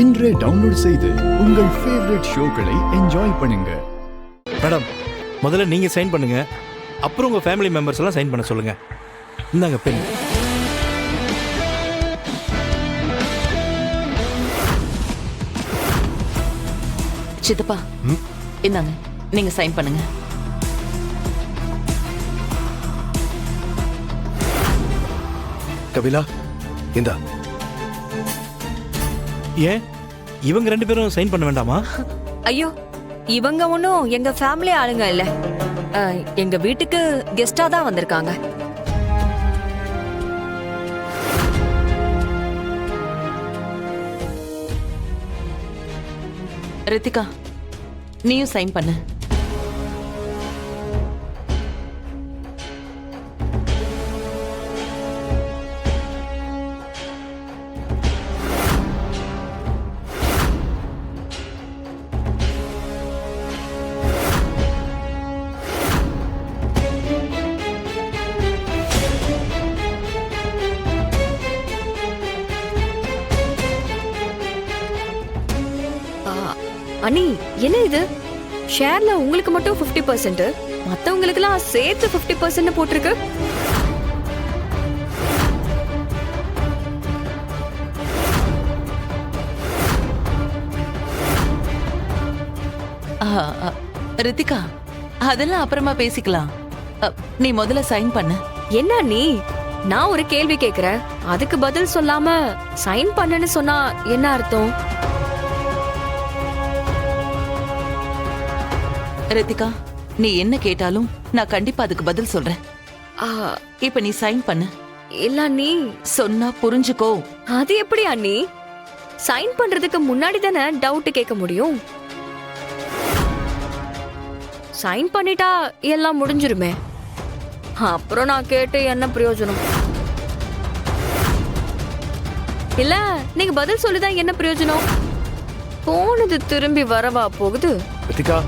இன்றே டவுன்லோட் செய்து உங்கள் ஃபேவரட் ஷோக்களை என்ஜாய் பண்ணுங்க. மேடம், முதல்ல நீங்க சைன் பண்ணுங்க, அப்புறம் உங்க ஃபேமிலி மெம்பர்ஸ் எல்லாம் சைன் பண்ண சொல்லுங்க. இந்தாங்க பெண். சித்தப்பா, இந்தாங்க, நீங்க சைன் பண்ணுங்க. கபிலா, இந்தா. ஏன் இவங்க ரெண்டு பேரும் சைன் பண்ண வேண்டாமா? ஐயோ, இவங்க ஒன்னும் எங்க ஃபேமிலி ஆளுங்க இல்ல, எங்க வீட்டுக்கு கெஸ்டா தான் வந்திருக்காங்க. ரித்திகா, நீயும் சைன் பண்ணு. அண்ணி, என்ன இது? ஷேர்ல உங்களுக்கு மட்டும் 50%, மத்தவங்களுக்குலாம் சேர்த்து 50% போட்டிருக்கு. ரித்திகா, அதெல்லாம் அப்புறமா பேசிக்கலாம். நீ முதல்ல சைன் பண்ணு. என்ன நீ, நான் ஒரு கேள்வி கேக்குறேன், அதுக்கு பதில் சொல்லாம சைன் பண்ணுன்னு சொன்னா என்ன அர்த்தம்? ரித்திகா, நீ என்ன கேட்டாலும் நான் கண்டிப்பா அதுக்கு பதில் சொல்றேன். இப்ப நீ சைன் பண்ணு. இல்ல நீ சொன்னா புரிஞ்சுக்கோ. அது எப்படி அண்ணி? சைன் பண்றதுக்கு முன்னாடி தானே டவுட் கேட்க முடியும். சைன் பண்ணிட்டா எல்லாம் முடிஞ்சிருமே, அப்புறம் நான் கேட்டு என்ன பிரயோஜனம்? இல்ல, நீங்க பதில் சொல்லிதான் என்ன பிரயோஜனம்? போனது திரும்பி வரவா போகுது? ரித்திகா,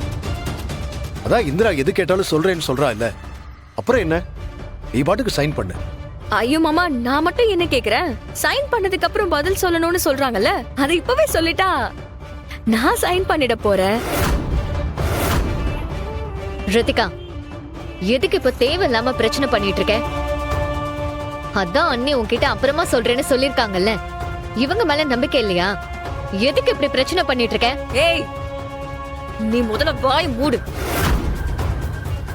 அதான் இந்திரா எது கேட்டாலும் சொல்றேன்னு சொல்றா இல்ல, அப்புறம் என்ன? நீ பாட்டுக்கு சைன் பண்ணு. ஐயோ மாமா, நான் மட்டும் என்ன கேக்குறேன்? சைன் பண்ணதுக்கு அப்புறம் பதில் சொல்லணும்னு சொல்றாங்கல்ல, அதை இப்பவே சொல்லிட்டா நான் சைன் பண்ணிட போறேன். ரித்திகா, எதுக்கு இப்ப தேவையில்லாம பிரச்சனை பண்ணிட்டு இருக்க? அதான் அண்ணி உன்கிட்ட அப்புறமா சொல்றேன்னு சொல்லிருக்காங்கல்ல, இவங்க மேல நம்பிக்கை இல்லையா? எதுக்கு இப்படி பிரச்சனை பண்ணிட்டு இருக்க? ஏய், நீ முதல்ல வாய் மூடு.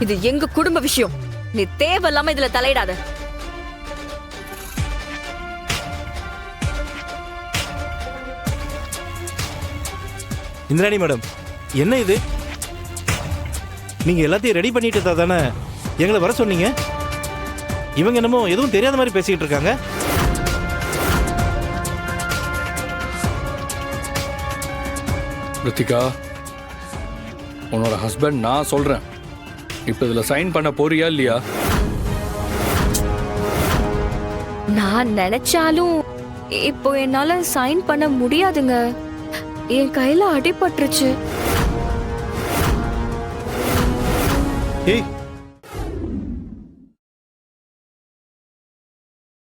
இது எங்க குடும்ப விஷயம், நீ தேவையில்லாம இதுல தலையிடாத. இந்திராணி மேடம், என்ன இது? நீங்க எல்லாத்தையும் ரெடி பண்ணிட்டு தானே எங்களை வர சொன்னீங்க? இவங்க என்னமோ எதுவும் தெரியாத மாதிரி பேசிக்கிட்டு இருக்காங்க. ரித்திகா, உன்னோட ஹஸ்பண்ட் நான் சொல்றேன், இப்ப இதுல சைன் பண்ண போறியா இல்லையா? நான் நினைச்சாலும் இப்போ என்னால சைன் பண்ண முடியாதுங்க, என் கையில அடிபட்டுருச்சு. ஏய்,